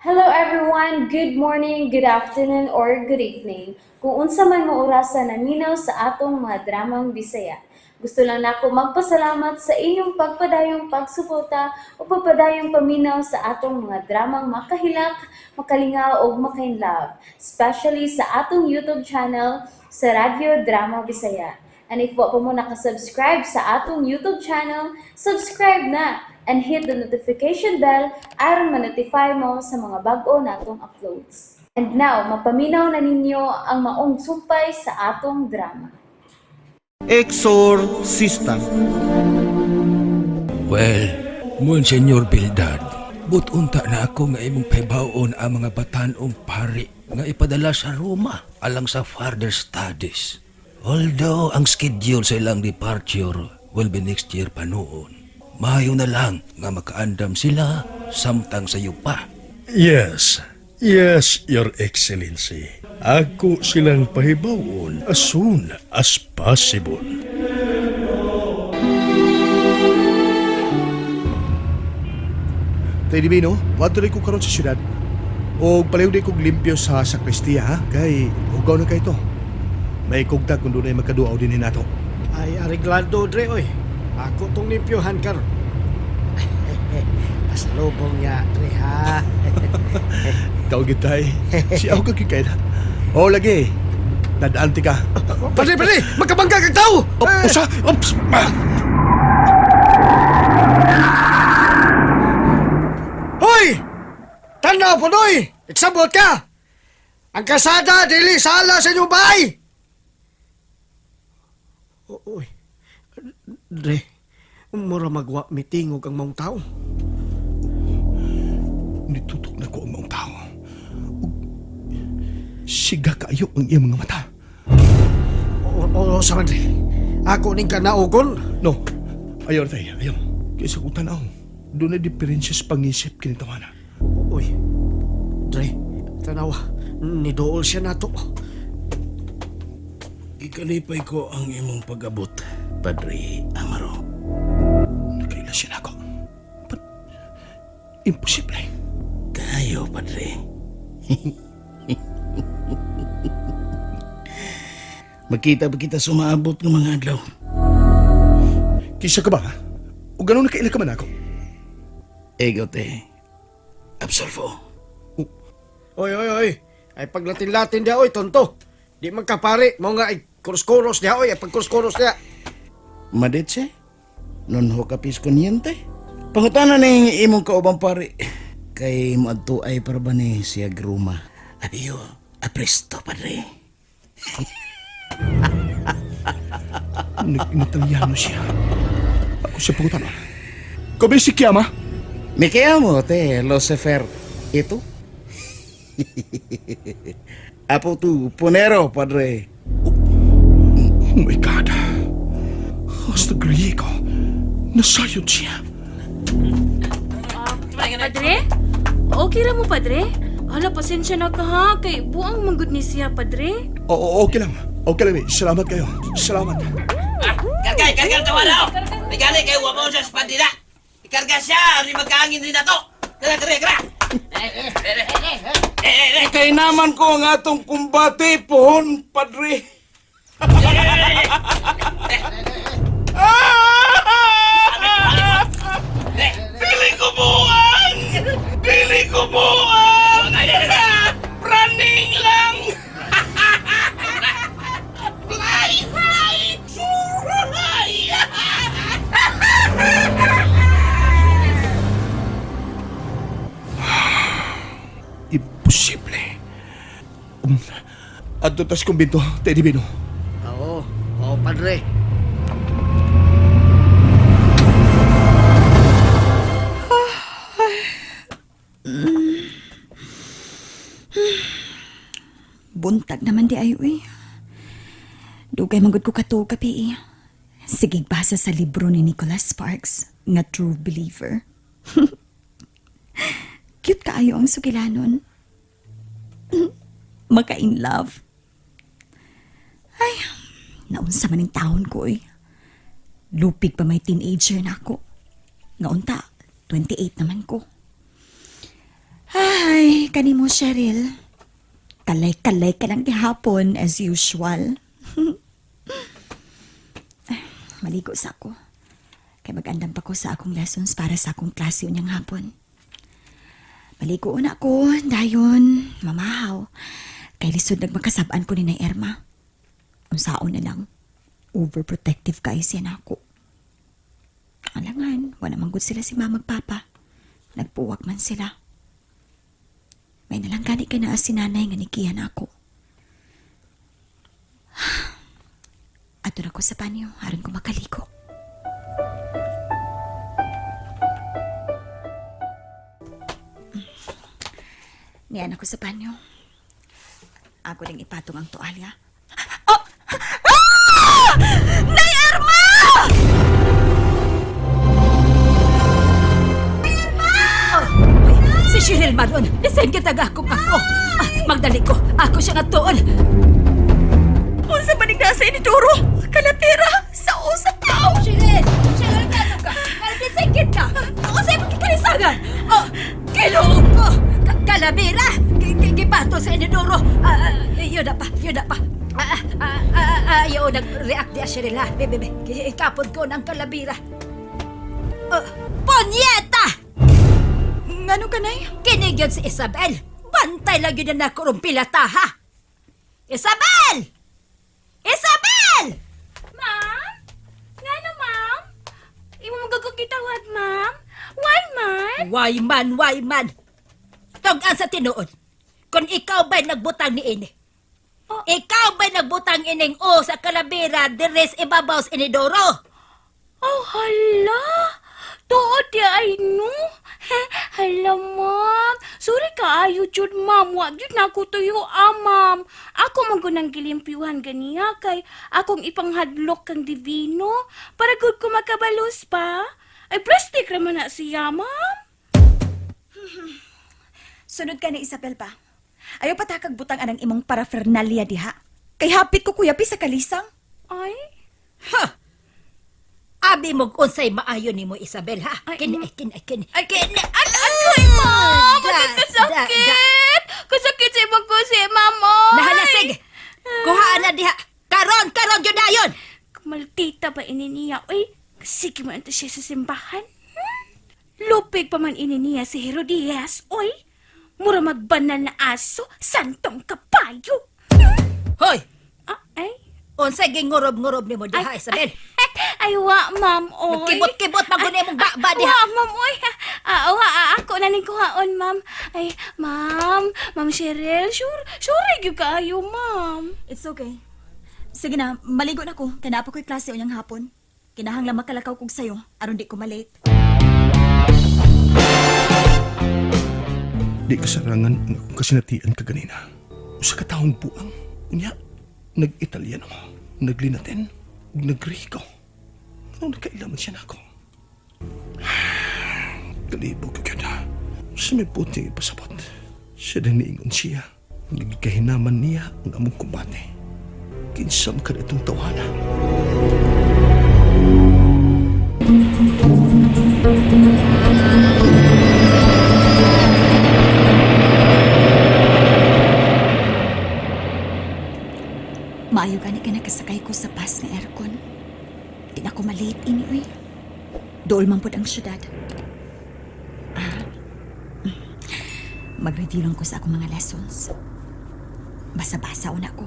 Hello everyone, good morning, good afternoon, or good evening. Kung unsa man mo orasan naminaw sa atong mga dramang Bisaya. Gusto lang nako magpasalamat sa inyong pagpadayong pagsuporta o pagpadayong paminaw sa atong mga dramang makahilak, makalingaw o makainlove, especially sa atong YouTube channel sa Radyo Drama Bisaya. And if wa pa mo nakasubscribe sa atong YouTube channel, subscribe na and hit the notification bell aron ma-notify mo sa mga bag-o natong uploads. And now, mapaminaw na ninyo ang maong sumpay sa atong drama. Exorcista. Well, Monsignor Bildad, butunta na ako nga imong pahibawon ang mga batanong pari nga ipadala sa Roma alang sa further studies. Although ang schedule sa ilang departure will be next year pa noon, mayo na lang nga makaandam sila samtang sa iyo pa. Yes, Your Excellency. Ako silang pahibawon as soon as possible. Tay Divino, matuloy ko karon sa syudad. O palihog kog limpyo sa sakristiya ha, kay hugaw na kay to. May kugtag kung doon ay magkaduaw din nato. Ay, ariglado, Dre, oy. Ako tong limpyohan karon. Pasalubong niya, Dre, ha? Ikaw gitay, si ako kagkikay na. O lagi, nadaanti ka. Padre! Magkabangga kang tao! Usa! Ops! Hoy! Tanaw po, Noy! Iksabot ka! Ang kasada, dili sala sa inyong bahay! Uy, Dre, mura magwa mitingog ang maong tao. Nitutok na ko ang mga tao. Siga kaayo ang iyang mga mata. O, sa Dre. Ako ning kanaugon. No, ayaw tay, ayaw. Kaysa kong tanaw, doon na diferensya sa pangisip kinitawana. Uy, Dre, tanawa, nidool siya nato. Ikalipay ko ang imong pag-abot, Padre Amaro. Nakaila siya na ako. But, imposible. Kayo, Padre. Magkita ba kita sumaabot ng mga adlaw? Kisa ka ba? O gano'n nakaila ka man ako? Egote. Absolvo. Oy. Ay paglatin-latin dia, oy, tonto. Di magkapare, mo nga ay kuros-kuros dia, oy, ay pagkuros-kuros dia. Madetse? Non ho kapis konyente? Pangutanan na yung imong kaubang pare. Kay maadto ay para ba ni siya gruma? Abiyo, apresto, Padre. Nag-Italiano siya. Ako siya pangutan. Kabe si Kiyama? Me chiamo te, Lucifer. Ito? Apo tu, Ponero, Padre. Oh my God. Hasta Griego. Nasayod siya. Padre? Okay ra mo, Padre? Hala, pasensya na ka ha. Kay buang manggod ni siya, Padre. Oo, okay lang. Okay lang, eh. Salamat kayo. Salamat. Karga tawa na ako. Nagani kayo mo sa spandila. Ikarga siya, hindi magkaangin din na to. Kara. Kay naman ko ang atong kumbate, pohon, Padre. Pili ko buwan! Running lang! Fly! Suray! Imposible. Adto tas kumbinto, Teddy Bino. Oo, Padre. Buntag naman di ayo eh. Dugay magud ko katuog kapi eh. Sige basa sa libro ni Nicholas Sparks nga True Believer. Cute kaayo ang sugilanon. Maka-in love. Ay, naunsa man ang taon ko eh. Lupig pa may teenager na ako. Nga unta, 28 naman ko. Ay, kanimo, Cheryl. Kalay-kalay ka lang gihapon as usual. Maligo sa ako. Kay mag-andam pa ko sa akong lessons para sa akong klase unyang hapon. Maligo na ako, dayon, mamahaw. Kay lisod nagmakasabaan ko ni na Irma. Unsaon na lang, overprotective kay siya na ako. Alangan, wala man gud sila si mama ug papa. Nagpuwak man sila. May nalang gani ka na si nanay nga nikihan ako. Ato na ko sa banyo, aron ko makaligo. Niyan ako sa banyo. Ako rin ipatong ang tuwalya. Oh! Ah! Nay Irma! Si Cheryl Maron, isang kitag akong ako. Magdali ko, ako siya nga tuon. Unsa ba nasa ini Doro? Kalapira sa usa tao. Cheryl, gato ka. Kalabisingkit ka. Ako sa'yo magkikalisangan. Oh, kiluog ko. Kalabira, gipato sa inidoro. Yun na pa. Ayaw nag-react di Cheryl ha. Bebe, ikapod ko ng kalabira. Ponyeta! Ngano kanay? Kinig yun si Isabel. Bantay lang yun na nakurumpilata, ha? Isabel! Isabel! Ma'am? Nga na, ma'am? Imo magagagitawad, ma'am? Why, man? Why man? Tugan sa tinuod. Kung ikaw ba'y nagbutang ni ini? Oh. Ikaw ba'y nagbutang ining o sa kalabira deres ibabaw sa inidoro? Oh, hala! Tuod ya ay no? Hala, ma'am. Sorry ka, ayo, Jud, ma'am. Wag yun na ako tuyo, ma'am. Ako magunang gilimpyuhan ganiya kay akong ipanghadlok kang divino para good ko makabalos pa. Ay, plastic naman na siya, ma'am. Sunod ka ni Isabel pa. Ayaw patakag butang anang imong paraphernalia diha. Kay hapit ko kuyapi sa kalisang. Ay? Ha! Abi mo unsay maayo ni mo, Isabel, ha? Ay, Kini. Ako'y, ma'am! Bakit kasakit? Kasakit sa ibang kusi, ma'am, oy! Nahalasig! Kuhaan na diha! Karon yun na yun! Kumaltita ba ininiya? Uy, sige mo ito siya sa simbahan. Lupig pa man ininiya si Herodias. Uy, mura magbanal na aso, santong kapayo. Hoy! Ay? Unsay gingurob-ngurob ni mo diha, Isabel? Ay, wa, ma'am, oy. Magkibot-kibot, magunay mong ba diha. Wa, ma'am, oy. Ako na ning kuhaon, ma'am. Ay, ma'am Cheryl, sure gyud kaayo, ma'am. It's okay. Sige na, maligo na ko. Kanapa ko'y klase unyang hapon. Kinahanglan makalakaw kog sayo, aron di ko malate. Di kasarangan ang akong kasinatian ka ganina. Usa ka taong buang. Unya, nag-Italiano, naglinaten, nag-Grego. Ano nakailaman siya na ako? Kalibog ka na. Sa may puting ipasabot. Siya din niingon siya. Nagkahinaman niya ang among kumbate. Kinsam ka na itong tawana. Maayo gani ka nakasakay ko sa bus nga aircon. Di na ako malate ini, uy. Dool man pod ang syudad. Mag-review lang ko sa akong mga lessons. Basa-basa una ko.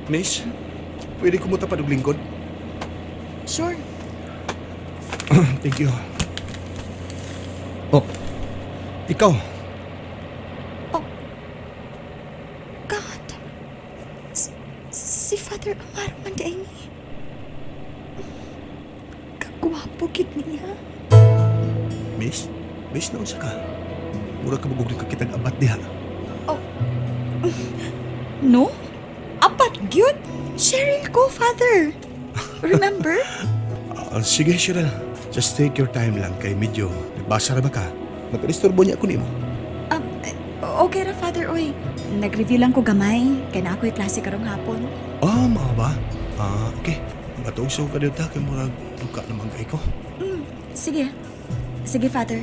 Miss, pwede kumuta pa ng lingkod? Sure. Thank you. Oh, ikaw. God. Si Father Amaro man day ni. Kagwapo gid niya. Miss, na unsa ka? Mura ka magugling ka kitang abat diha. No? Apat gyud. Cheryl ko, Father. Remember? Sige, Cheryl. Just take your time lang kay medyo nagbasa ra ba ka? Magka-disturbo niya ako nimo. Okay ra, Father, oy. Nag-review lang ko gamay, kay na ako'y klase karong hapon. Mao ba? Okay. Matugso ka dito kay murag duka naman kay ko. Sige. Sige, Father.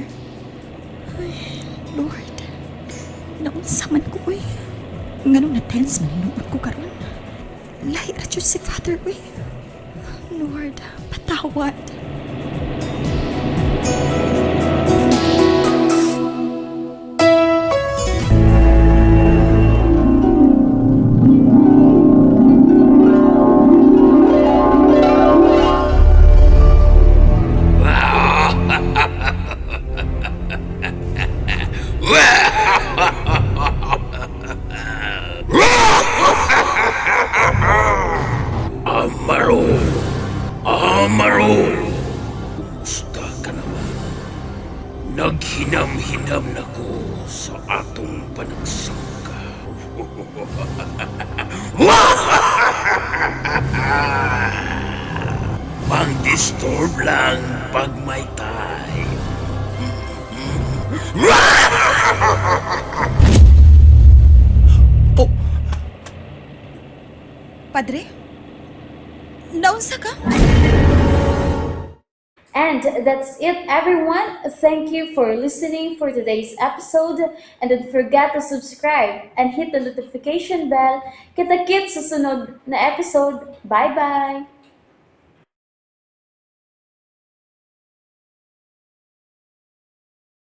Ay, Lord. Naunsa man ko, oy. Nganong na-tense man inuot ko karon. Lahi ra jud si Father, oy. Lord, patawad. Amaro! Amaro! Kumusta ka naman? Naghinam-hinam na ko sa atong panagsangka. Pang-disturb lang pag may time. Padre? Naunsa ka? And that's it, everyone. Thank you for listening for today's episode. And don't forget to subscribe and hit the notification bell. Kita-kits sa sunod na episode. Bye-bye!